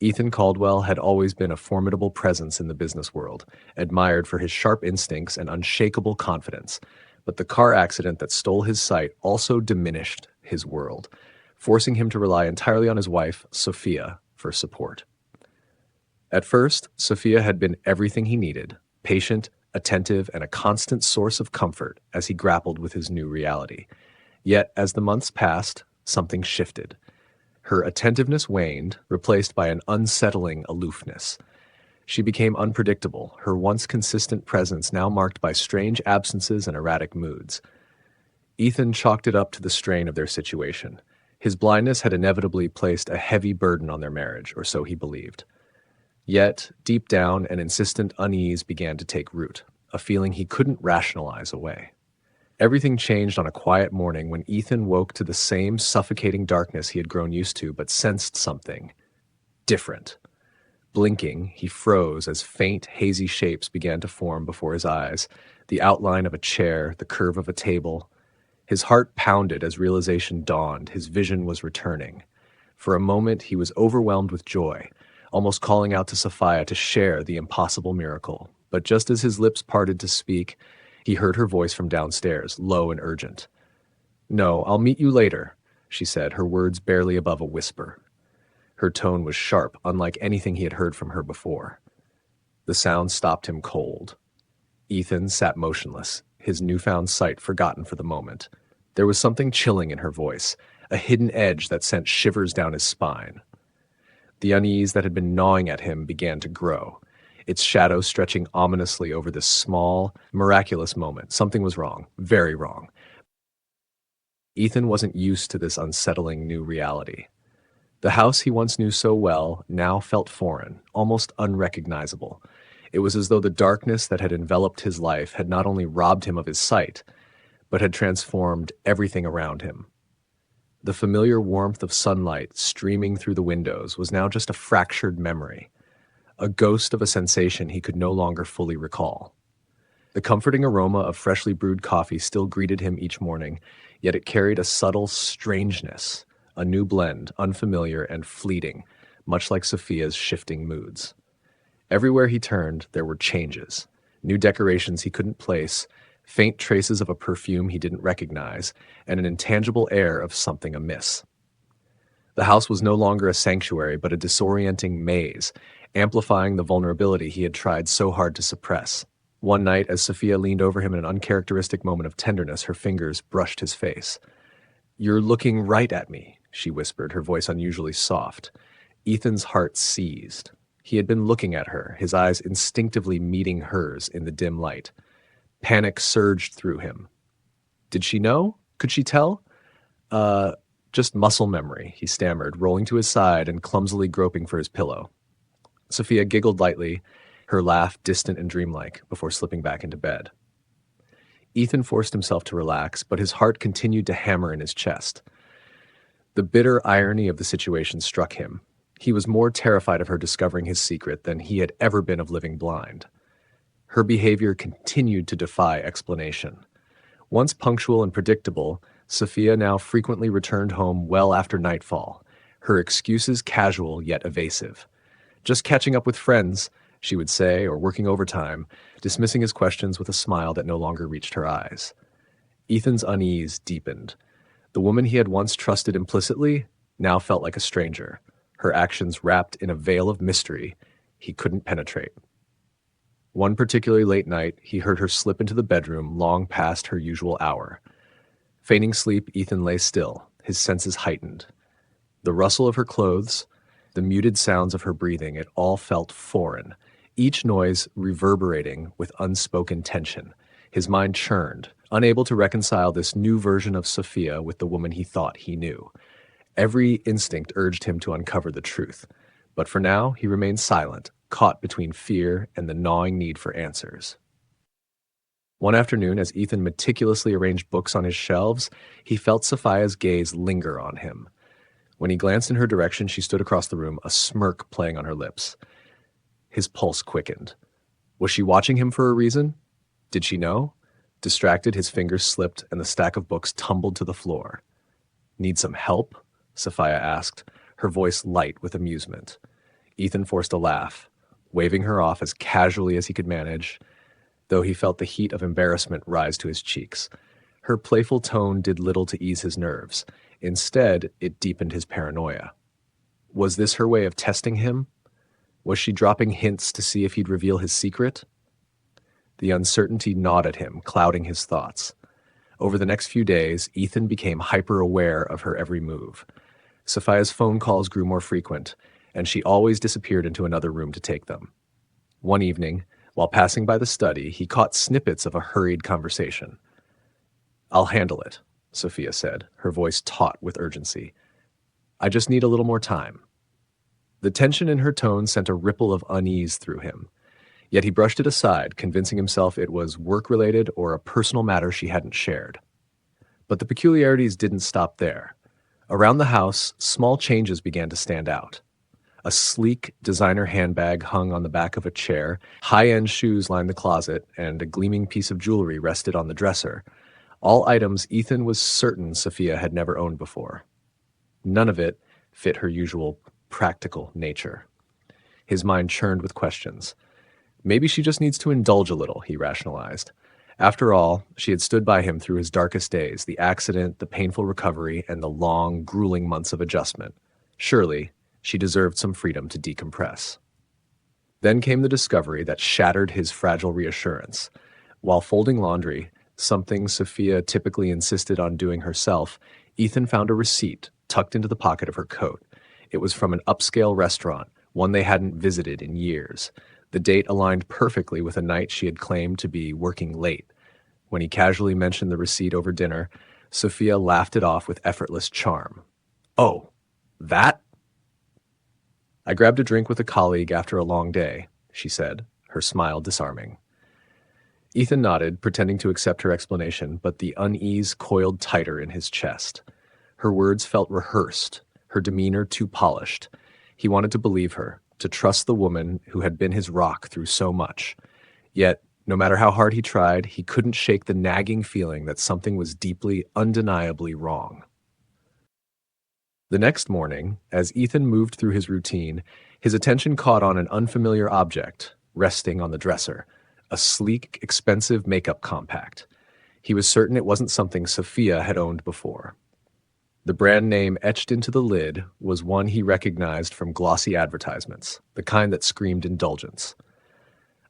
Ethan Caldwell had always been a formidable presence in the business world, admired for his sharp instincts and unshakable confidence. But the car accident that stole his sight also diminished his world, forcing him to rely entirely on his wife, Sophia, for support. At first, Sophia had been everything he needed: patient, attentive, and a constant source of comfort as he grappled with his new reality. Yet, as the months passed, something shifted. Her attentiveness waned, replaced by an unsettling aloofness. She became unpredictable, her once consistent presence now marked by strange absences and erratic moods. Ethan chalked it up to the strain of their situation. His blindness had inevitably placed a heavy burden on their marriage, or so he believed. Yet, deep down, an insistent unease began to take root, a feeling he couldn't rationalize away. Everything changed on a quiet morning when Ethan woke to the same suffocating darkness he had grown used to, but sensed something different. Blinking, he froze as faint, hazy shapes began to form before his eyes, the outline of a chair, the curve of a table. His heart pounded as realization dawned. His vision was returning. For a moment, he was overwhelmed with joy, almost calling out to Sophia to share the impossible miracle. But just as his lips parted to speak, he heard her voice from downstairs, low and urgent. "No, I'll meet you later," she said, her words barely above a whisper. Her tone was sharp, unlike anything he had heard from her before. The sound stopped him cold. Ethan sat motionless, his newfound sight forgotten for the moment. There was something chilling in her voice, a hidden edge that sent shivers down his spine. The unease that had been gnawing at him began to grow, its shadow stretching ominously over this small, miraculous moment. Something was wrong, very wrong. Ethan wasn't used to this unsettling new reality. The house he once knew so well now felt foreign, almost unrecognizable. It was as though the darkness that had enveloped his life had not only robbed him of his sight, but had transformed everything around him. The familiar warmth of sunlight streaming through the windows was now just a fractured memory, a ghost of a sensation he could no longer fully recall. The comforting aroma of freshly brewed coffee still greeted him each morning, yet it carried a subtle strangeness, a new blend, unfamiliar and fleeting, much like Sophia's shifting moods. Everywhere he turned, there were changes, new decorations he couldn't place, faint traces of a perfume he didn't recognize, and an intangible air of something amiss. The house was no longer a sanctuary, but a disorienting maze, amplifying the vulnerability he had tried so hard to suppress. One night, as Sophia leaned over him in an uncharacteristic moment of tenderness, her fingers brushed his face. "You're looking right at me," she whispered, her voice unusually soft. Ethan's heart seized. He had been looking at her, his eyes instinctively meeting hers in the dim light. Panic surged through him. Did she know? Could she tell? Just muscle memory," he stammered, rolling to his side and clumsily groping for his pillow. Sophia giggled lightly, her laugh distant and dreamlike, before slipping back into bed. Ethan forced himself to relax, but his heart continued to hammer in his chest. The bitter irony of the situation struck him. He was more terrified of her discovering his secret than he had ever been of living blind. Her behavior continued to defy explanation. Once punctual and predictable, Sophia now frequently returned home well after nightfall, her excuses casual yet evasive. "Just catching up with friends," she would say, or working overtime, dismissing his questions with a smile that no longer reached her eyes. Ethan's unease deepened. The woman he had once trusted implicitly now felt like a stranger, her actions wrapped in a veil of mystery he couldn't penetrate. One particularly late night, he heard her slip into the bedroom long past her usual hour. Feigning sleep, Ethan lay still, his senses heightened. The rustle of her clothes, the muted sounds of her breathing, it all felt foreign, each noise reverberating with unspoken tension. His mind churned, unable to reconcile this new version of Sophia with the woman he thought he knew. Every instinct urged him to uncover the truth, but for now he remained silent, caught between fear and the gnawing need for answers. One afternoon, as Ethan meticulously arranged books on his shelves, he felt Sophia's gaze linger on him. When he glanced in her direction, she stood across the room, a smirk playing on her lips. His pulse quickened. Was she watching him for a reason? Did she know? Distracted, his fingers slipped and the stack of books tumbled to the floor. "Need some help?" Sophia asked, her voice light with amusement. Ethan forced a laugh, waving her off as casually as he could manage, though he felt the heat of embarrassment rise to his cheeks. Her playful tone did little to ease his nerves. Instead, it deepened his paranoia. Was this her way of testing him? Was she dropping hints to see if he'd reveal his secret? The uncertainty gnawed at him, clouding his thoughts. Over the next few days, Ethan became hyper-aware of her every move. Sophia's phone calls grew more frequent, and she always disappeared into another room to take them. One evening, while passing by the study, he caught snippets of a hurried conversation. "I'll handle it," Sophia said, her voice taut with urgency. "I just need a little more time." The tension in her tone sent a ripple of unease through him. Yet he brushed it aside, convincing himself it was work-related or a personal matter she hadn't shared. But the peculiarities didn't stop there. Around the house, small changes began to stand out. A sleek designer handbag hung on the back of a chair, high-end shoes lined the closet, and a gleaming piece of jewelry rested on the dresser. All items Ethan was certain Sophia had never owned before. None of it fit her usual practical nature. His mind churned with questions. Maybe she just needs to indulge a little, he rationalized. After all, she had stood by him through his darkest days, the accident, the painful recovery, and the long, grueling months of adjustment. Surely, she deserved some freedom to decompress. Then came the discovery that shattered his fragile reassurance. While folding laundry, something Sophia typically insisted on doing herself, Ethan found a receipt tucked into the pocket of her coat. It was from an upscale restaurant, one they hadn't visited in years. The date aligned perfectly with a night she had claimed to be working late. When he casually mentioned the receipt over dinner, Sophia laughed it off with effortless charm. "Oh, that?" "I grabbed a drink with a colleague after a long day," she said, her smile disarming. Ethan nodded, pretending to accept her explanation, but the unease coiled tighter in his chest. Her words felt rehearsed, her demeanor too polished. He wanted to believe her, to trust the woman who had been his rock through so much. Yet, no matter how hard he tried, he couldn't shake the nagging feeling that something was deeply, undeniably wrong. The next morning, as Ethan moved through his routine, his attention caught on an unfamiliar object resting on the dresser, a sleek, expensive makeup compact. He was certain it wasn't something Sophia had owned before. The brand name etched into the lid was one he recognized from glossy advertisements, the kind that screamed indulgence.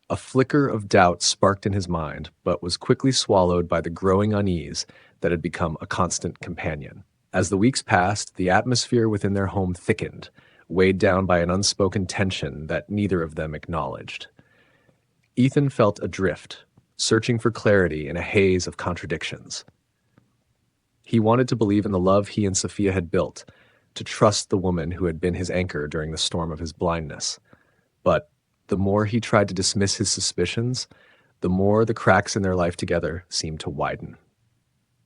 A flicker of doubt sparked in his mind, but was quickly swallowed by the growing unease that had become a constant companion. As the weeks passed, the atmosphere within their home thickened, weighed down by an unspoken tension that neither of them acknowledged. Ethan felt adrift, searching for clarity in a haze of contradictions. He wanted to believe in the love he and Sophia had built, to trust the woman who had been his anchor during the storm of his blindness. But the more he tried to dismiss his suspicions, the more the cracks in their life together seemed to widen.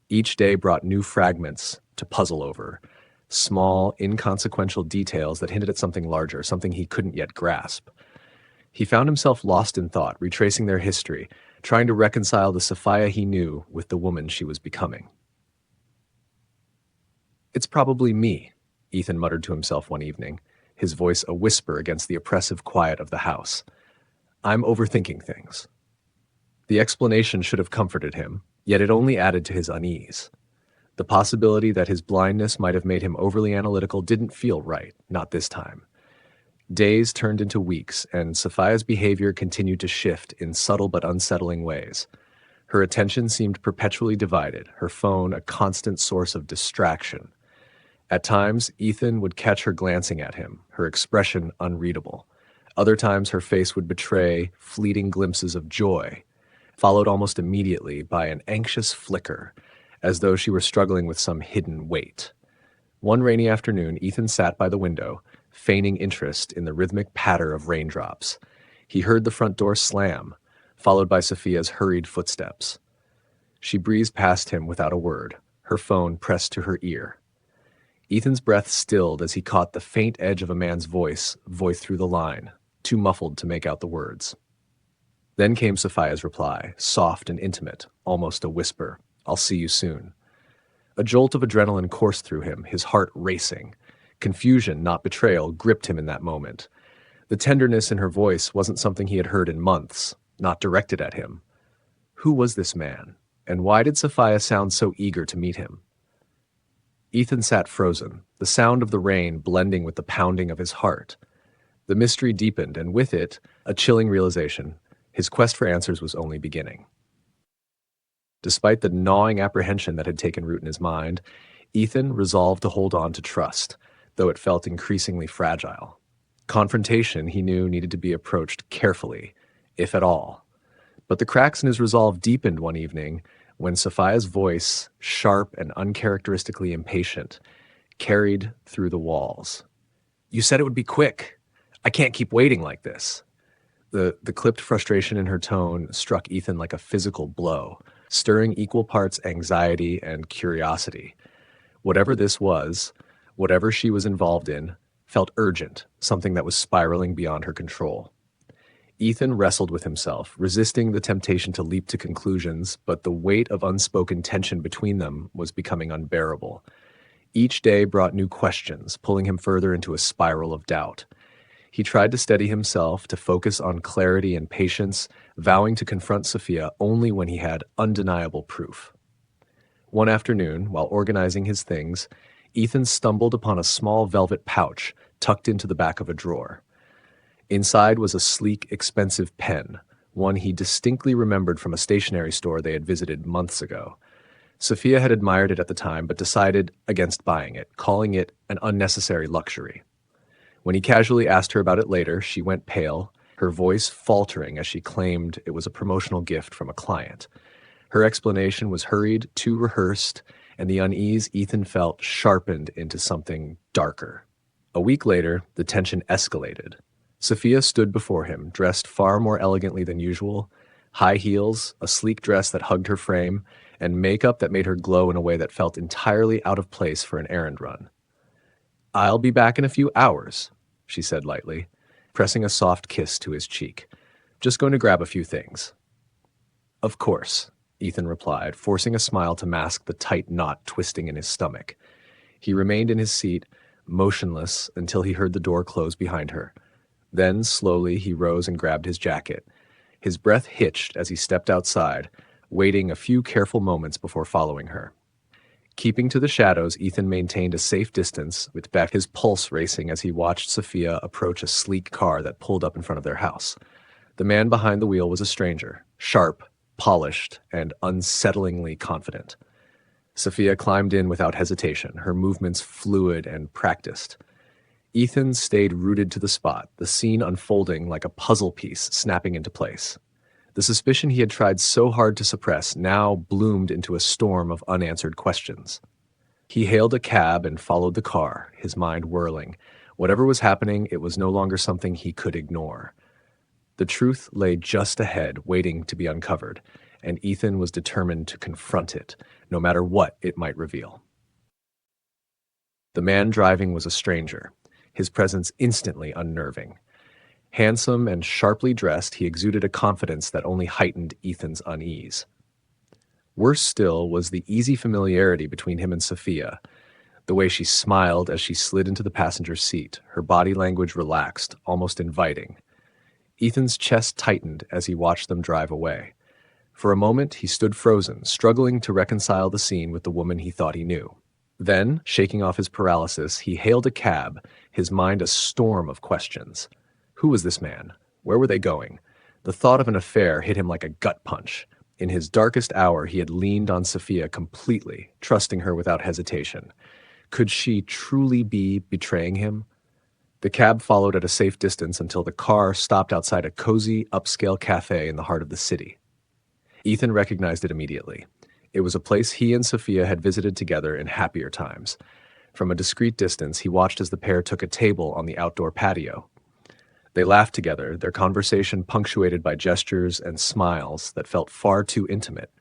Each day brought new fragments to puzzle over, small, inconsequential details that hinted at something larger, something he couldn't yet grasp. He found himself lost in thought, retracing their history, trying to reconcile the Sophia he knew with the woman she was becoming. "It's probably me," Ethan muttered to himself one evening, his voice a whisper against the oppressive quiet of the house. "I'm overthinking things." The explanation should have comforted him, yet it only added to his unease. The possibility that his blindness might have made him overly analytical didn't feel right, not this time. Days turned into weeks, and Sophia's behavior continued to shift in subtle but unsettling ways. Her attention seemed perpetually divided, her phone a constant source of distraction. At times, Ethan would catch her glancing at him, her expression unreadable. Other times, her face would betray fleeting glimpses of joy, followed almost immediately by an anxious flicker, as though she were struggling with some hidden weight. One rainy afternoon, Ethan sat by the window, feigning interest in the rhythmic patter of raindrops. He heard the front door slam, followed by Sophia's hurried footsteps. She breezed past him without a word, her phone pressed to her ear. Ethan's breath stilled as he caught the faint edge of a man's voice through the line, too muffled to make out the words. Then came Sophia's reply, soft and intimate, almost a whisper, "I'll see you soon." A jolt of adrenaline coursed through him, his heart racing. Confusion, not betrayal, gripped him in that moment. The tenderness in her voice wasn't something he had heard in months, not directed at him. Who was this man, and why did Sophia sound so eager to meet him? Ethan sat frozen, the sound of the rain blending with the pounding of his heart. The mystery deepened, and with it, a chilling realization. His quest for answers was only beginning. Despite the gnawing apprehension that had taken root in his mind, Ethan resolved to hold on to trust, though it felt increasingly fragile. Confrontation, he knew, needed to be approached carefully, if at all. But the cracks in his resolve deepened one evening when Sophia's voice, sharp and uncharacteristically impatient, carried through the walls. "You said it would be quick. I can't keep waiting like this." The clipped frustration in her tone struck Ethan like a physical blow, stirring equal parts anxiety and curiosity. Whatever this was, whatever she was involved in, felt urgent, something that was spiraling beyond her control. Ethan wrestled with himself, resisting the temptation to leap to conclusions, but the weight of unspoken tension between them was becoming unbearable. Each day brought new questions, pulling him further into a spiral of doubt. He tried to steady himself, to focus on clarity and patience, vowing to confront Sophia only when he had undeniable proof. One afternoon, while organizing his things, Ethan stumbled upon a small velvet pouch tucked into the back of a drawer. Inside was a sleek, expensive pen, one he distinctly remembered from a stationery store they had visited months ago. Sophia had admired it at the time, but decided against buying it, calling it an unnecessary luxury. When he casually asked her about it later, she went pale, her voice faltering as she claimed it was a promotional gift from a client. Her explanation was hurried, too rehearsed, and the unease Ethan felt sharpened into something darker. A week later, the tension escalated. Sophia stood before him, dressed far more elegantly than usual, high heels, a sleek dress that hugged her frame, and makeup that made her glow in a way that felt entirely out of place for an errand run. "I'll be back in a few hours," she said lightly, pressing a soft kiss to his cheek. "Just going to grab a few things." "Of course," Ethan replied, forcing a smile to mask the tight knot twisting in his stomach. He remained in his seat, motionless, until he heard the door close behind her. Then, slowly, he rose and grabbed his jacket. His breath hitched as he stepped outside, waiting a few careful moments before following her. Keeping to the shadows, Ethan maintained a safe distance, with his pulse racing as he watched Sophia approach a sleek car that pulled up in front of their house. The man behind the wheel was a stranger, sharp, polished, and unsettlingly confident. Sophia climbed in without hesitation, her movements fluid and practiced. Ethan stayed rooted to the spot, the scene unfolding like a puzzle piece snapping into place. The suspicion he had tried so hard to suppress now bloomed into a storm of unanswered questions. He hailed a cab and followed the car, his mind whirling. Whatever was happening, it was no longer something he could ignore. The truth lay just ahead, waiting to be uncovered, and Ethan was determined to confront it, no matter what it might reveal. The man driving was a stranger, his presence instantly unnerving. Handsome and sharply dressed, he exuded a confidence that only heightened Ethan's unease. Worse still was the easy familiarity between him and Sophia, the way she smiled as she slid into the passenger seat, her body language relaxed, almost inviting. Ethan's chest tightened as he watched them drive away. For a moment, he stood frozen, struggling to reconcile the scene with the woman he thought he knew. Then, shaking off his paralysis, he hailed a cab, his mind a storm of questions. Who was this man? Where were they going? The thought of an affair hit him like a gut punch. In his darkest hour, he had leaned on Sophia completely, trusting her without hesitation. Could she truly be betraying him? The cab followed at a safe distance until the car stopped outside a cozy, upscale cafe in the heart of the city. Ethan recognized it immediately. It was a place he and Sophia had visited together in happier times. From a discreet distance, he watched as the pair took a table on the outdoor patio. They laughed together, their conversation punctuated by gestures and smiles that felt far too intimate.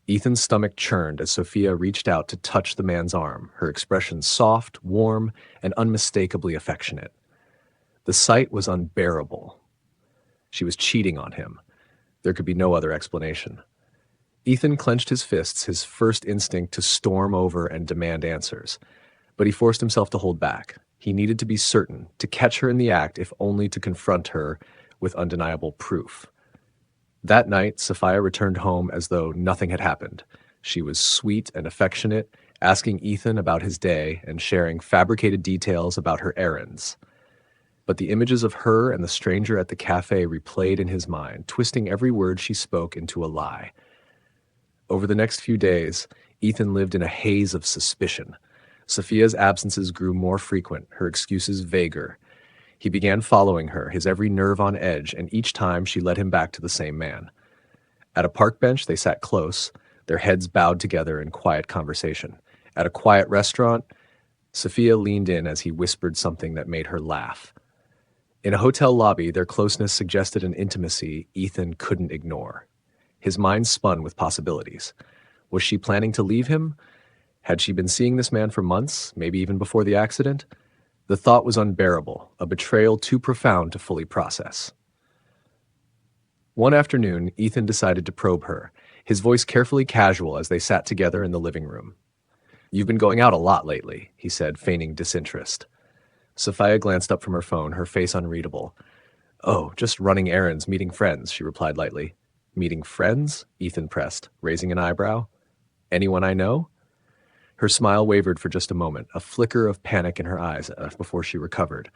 Ethan's stomach churned as Sophia reached out to touch the man's arm, her expression soft, warm, and unmistakably affectionate. The sight was unbearable. She was cheating on him. There could be no other explanation. Ethan clenched his fists, his first instinct to storm over and demand answers. But he forced himself to hold back. He needed to be certain, to catch her in the act, if only to confront her with undeniable proof. That night, Sophia returned home as though nothing had happened. She was sweet and affectionate, asking Ethan about his day and sharing fabricated details about her errands. But the images of her and the stranger at the cafe replayed in his mind, twisting every word she spoke into a lie. Over the next few days, Ethan lived in a haze of suspicion. Sophia's absences grew more frequent, her excuses vaguer. He began following her, his every nerve on edge, and each time she led him back to the same man. At a park bench, they sat close, their heads bowed together in quiet conversation. At a quiet restaurant, Sophia leaned in as he whispered something that made her laugh. In a hotel lobby, their closeness suggested an intimacy Ethan couldn't ignore. His mind spun with possibilities. Was she planning to leave him? Had she been seeing this man for months, maybe even before the accident? The thought was unbearable, a betrayal too profound to fully process. One afternoon, Ethan decided to probe her, his voice carefully casual as they sat together in the living room. "You've been going out a lot lately," he said, feigning disinterest. Sophia glanced up from her phone, her face unreadable. "Oh, just running errands, meeting friends," she replied lightly. "Meeting friends?" Ethan pressed, raising an eyebrow. "Anyone I know?" Her smile wavered for just a moment, a flicker of panic in her eyes before she recovered.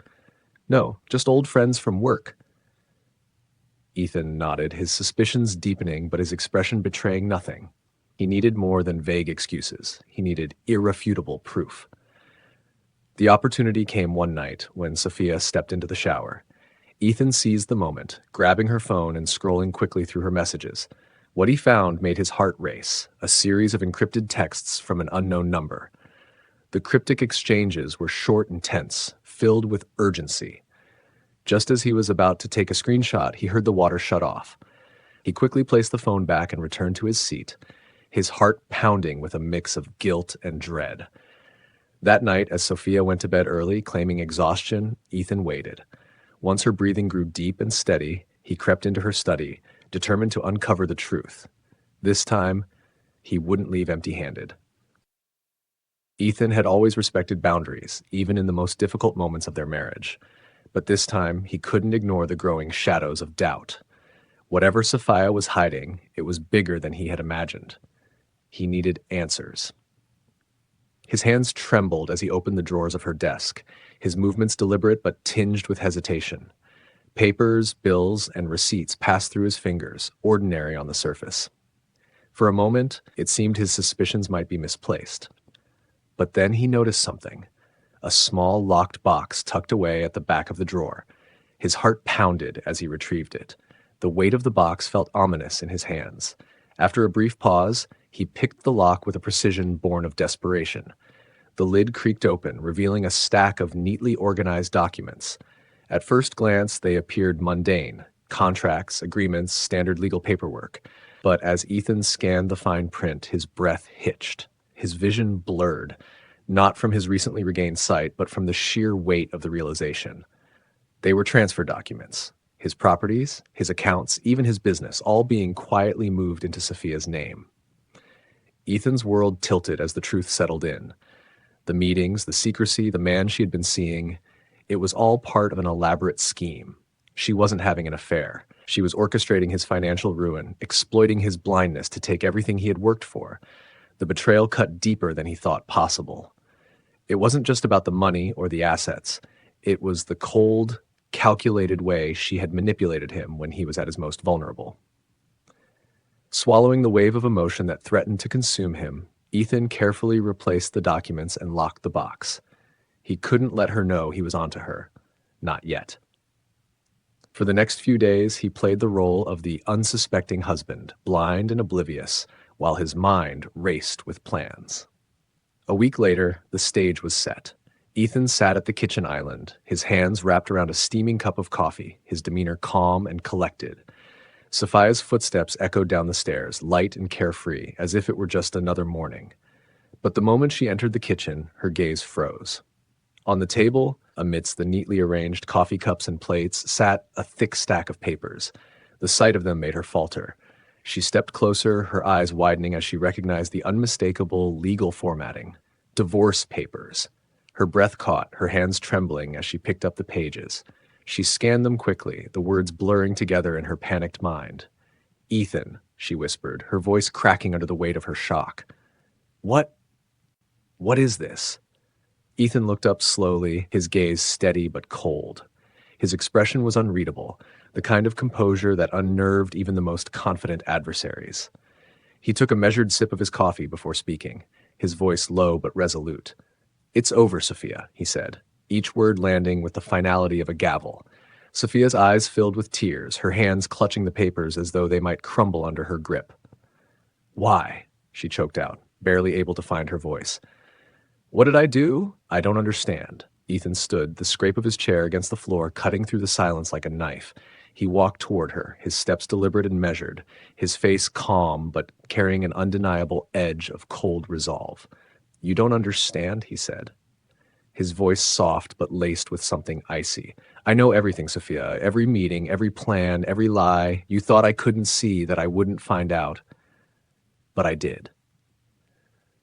"No, just old friends from work." Ethan nodded, his suspicions deepening but his expression betraying nothing. He needed more than vague excuses. He needed irrefutable proof. The opportunity came one night when Sophia stepped into the shower. Ethan seized the moment, grabbing her phone and scrolling quickly through her messages. What he found made his heart race, a series of encrypted texts from an unknown number. The cryptic exchanges were short and tense, filled with urgency. Just as he was about to take a screenshot, he heard the water shut off. He quickly placed the phone back and returned to his seat, his heart pounding with a mix of guilt and dread. That night, as Sophia went to bed early, claiming exhaustion, Ethan waited. Once her breathing grew deep and steady, he crept into her study, determined to uncover the truth. This time, he wouldn't leave empty-handed. Ethan had always respected boundaries, even in the most difficult moments of their marriage. But this time, he couldn't ignore the growing shadows of doubt. Whatever Sophia was hiding, it was bigger than he had imagined. He needed answers. His hands trembled as he opened the drawers of her desk, his movements deliberate but tinged with hesitation. Papers, bills, and receipts passed through his fingers, ordinary on the surface. For a moment, it seemed his suspicions might be misplaced. But then he noticed something, a small locked box tucked away at the back of the drawer. His heart pounded as he retrieved it. The weight of the box felt ominous in his hands. After a brief pause, he picked the lock with a precision born of desperation. The lid creaked open, revealing a stack of neatly organized documents. At first glance, they appeared mundane: contracts, agreements, standard legal paperwork. But as Ethan scanned the fine print, his breath hitched, his vision blurred, not from his recently regained sight, but from the sheer weight of the realization. They were transfer documents. His properties, his accounts, even his business, all being quietly moved into Sophia's name. Ethan's world tilted as the truth settled in. The meetings, the secrecy, the man she had been seeing, it was all part of an elaborate scheme. She wasn't having an affair. She was orchestrating his financial ruin, exploiting his blindness to take everything he had worked for. The betrayal cut deeper than he thought possible. It wasn't just about the money or the assets. It was the cold, calculated way she had manipulated him when he was at his most vulnerable. Swallowing the wave of emotion that threatened to consume him, Ethan carefully replaced the documents and locked the box. He couldn't let her know he was onto her. Not yet. For the next few days, he played the role of the unsuspecting husband, blind and oblivious, while his mind raced with plans. A week later, the stage was set. Ethan sat at the kitchen island, his hands wrapped around a steaming cup of coffee, his demeanor calm and collected. Sophia's footsteps echoed down the stairs, light and carefree, as if it were just another morning. But the moment she entered the kitchen, her gaze froze. On the table, amidst the neatly arranged coffee cups and plates, sat a thick stack of papers. The sight of them made her falter. She stepped closer, her eyes widening as she recognized the unmistakable legal formatting. Divorce papers. Her breath caught, her hands trembling as she picked up the pages. She scanned them quickly, the words blurring together in her panicked mind. "Ethan," she whispered, her voice cracking under the weight of her shock. What is this?" Ethan looked up slowly, his gaze steady but cold. His expression was unreadable, the kind of composure that unnerved even the most confident adversaries. He took a measured sip of his coffee before speaking, his voice low but resolute. "It's over, Sophia," he said, each word landing with the finality of a gavel. Sophia's eyes filled with tears, her hands clutching the papers as though they might crumble under her grip. "Why?" she choked out, barely able to find her voice. "What did I do? I don't understand." Ethan stood, the scrape of his chair against the floor cutting through the silence like a knife. He walked toward her, his steps deliberate and measured, his face calm but carrying an undeniable edge of cold resolve. "You don't understand," he said, his voice soft but laced with something icy. "I know everything, Sophia, every meeting, every plan, every lie. You thought I couldn't see, that I wouldn't find out. But I did."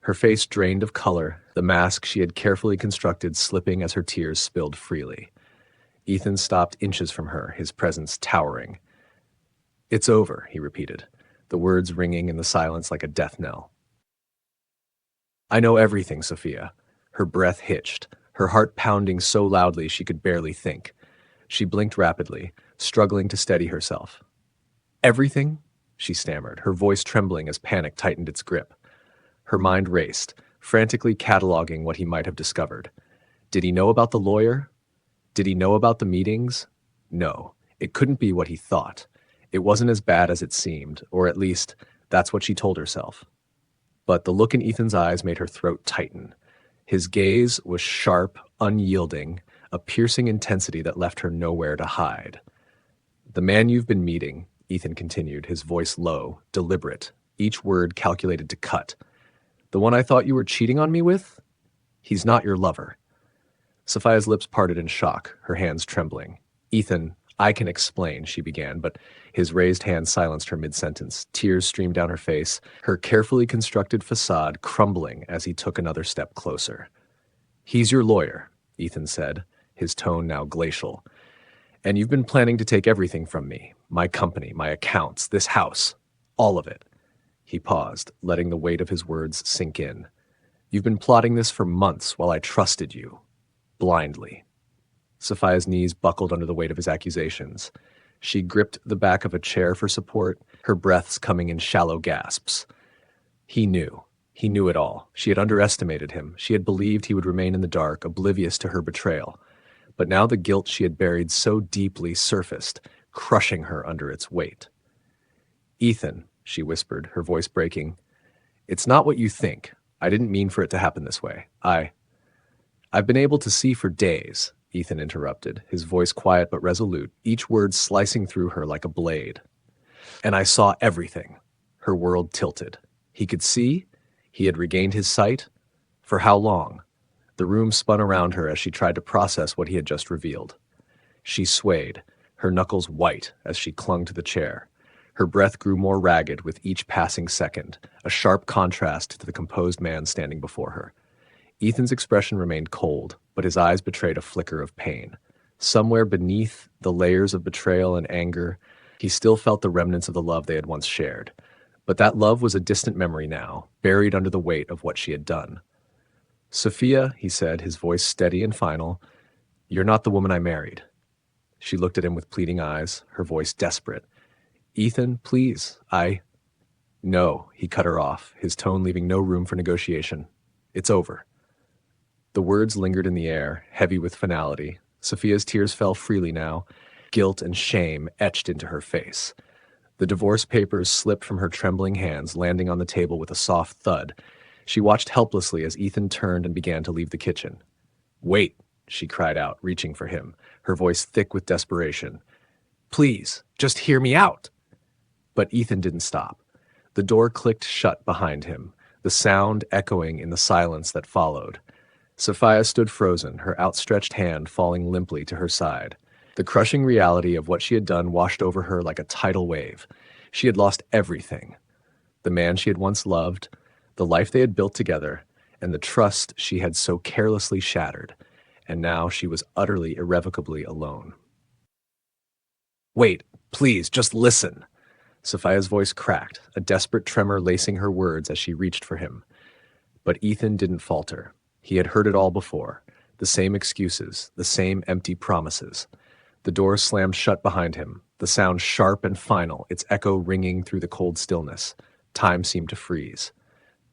Her face drained of color, the mask she had carefully constructed slipping as her tears spilled freely. Ethan stopped inches from her, his presence towering. "It's over," he repeated, the words ringing in the silence like a death knell. "I know everything, Sophia." Her breath hitched, her heart pounding so loudly she could barely think. She blinked rapidly, struggling to steady herself. "Everything?" she stammered, her voice trembling as panic tightened its grip. Her mind raced, frantically cataloging what he might have discovered. Did he know about the lawyer? Did he know about the meetings? No, it couldn't be what he thought. It wasn't as bad as it seemed, or at least, that's what she told herself. But the look in Ethan's eyes made her throat tighten. His gaze was sharp, unyielding, a piercing intensity that left her nowhere to hide. "The man you've been meeting," Ethan continued, his voice low, deliberate, each word calculated to cut. "The one I thought you were cheating on me with? He's not your lover." Sophia's lips parted in shock, her hands trembling. "Ethan, I can explain," she began, but his raised hand silenced her mid-sentence. Tears streamed down her face, her carefully constructed facade crumbling as he took another step closer. "He's your lawyer," Ethan said, his tone now glacial. "And you've been planning to take everything from me, my company, my accounts, this house, all of it." He paused, letting the weight of his words sink in. "You've been plotting this for months while I trusted you. Blindly." Sophia's knees buckled under the weight of his accusations. She gripped the back of a chair for support, her breaths coming in shallow gasps. He knew. He knew it all. She had underestimated him. She had believed he would remain in the dark, oblivious to her betrayal. But now the guilt she had buried so deeply surfaced, crushing her under its weight. "Ethan," she whispered, her voice breaking, "it's not what you think. I didn't mean for it to happen this way. I've been able to see for days," Ethan interrupted, his voice quiet but resolute, each word slicing through her like a blade. "And I saw everything." Her world tilted. He could see? He had regained his sight? For how long? The room spun around her as she tried to process what he had just revealed. She swayed, her knuckles white as she clung to the chair. Her breath grew more ragged with each passing second, a sharp contrast to the composed man standing before her. Ethan's expression remained cold, but his eyes betrayed a flicker of pain. Somewhere beneath the layers of betrayal and anger, he still felt the remnants of the love they had once shared. But that love was a distant memory now, buried under the weight of what she had done. "Sophia," he said, his voice steady and final, "you're not the woman I married." She looked at him with pleading eyes, her voice desperate. "Ethan, please, No," he cut her off, his tone leaving no room for negotiation. "It's over." The words lingered in the air, heavy with finality. Sophia's tears fell freely now, guilt and shame etched into her face. The divorce papers slipped from her trembling hands, landing on the table with a soft thud. She watched helplessly as Ethan turned and began to leave the kitchen. "Wait," she cried out, reaching for him, her voice thick with desperation. "Please, just hear me out." But Ethan didn't stop. The door clicked shut behind him, the sound echoing in the silence that followed. Sophia stood frozen, her outstretched hand falling limply to her side. The crushing reality of what she had done washed over her like a tidal wave. She had lost everything. The man she had once loved, the life they had built together, and the trust she had so carelessly shattered, and now she was utterly, irrevocably alone. "Wait, please, just listen." Sophia's voice cracked, a desperate tremor lacing her words as she reached for him. But Ethan didn't falter. He had heard it all before. The same excuses, the same empty promises. The door slammed shut behind him, the sound sharp and final, its echo ringing through the cold stillness. Time seemed to freeze.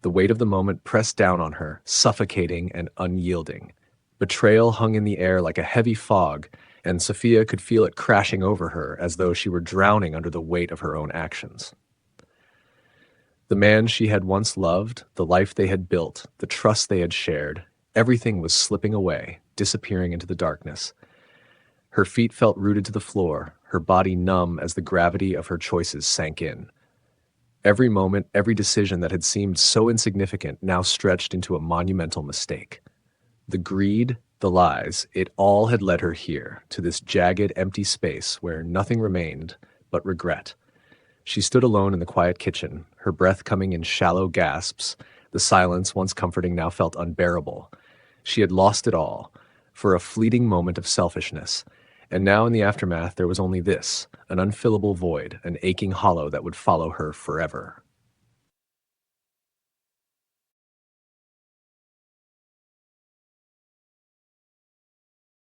The weight of the moment pressed down on her, suffocating and unyielding. Betrayal hung in the air like a heavy fog, and Sophia could feel it crashing over her as though she were drowning under the weight of her own actions. The man she had once loved, the life they had built, the trust they had shared, everything was slipping away, disappearing into the darkness. Her feet felt rooted to the floor, her body numb as the gravity of her choices sank in. Every moment, every decision that had seemed so insignificant now stretched into a monumental mistake. The greed, the lies, it all had led her here, to this jagged, empty space where nothing remained but regret. She stood alone in the quiet kitchen, her breath coming in shallow gasps. The silence, once comforting, now felt unbearable. She had lost it all, for a fleeting moment of selfishness. And now in the aftermath there was only this, an unfillable void, an aching hollow that would follow her forever.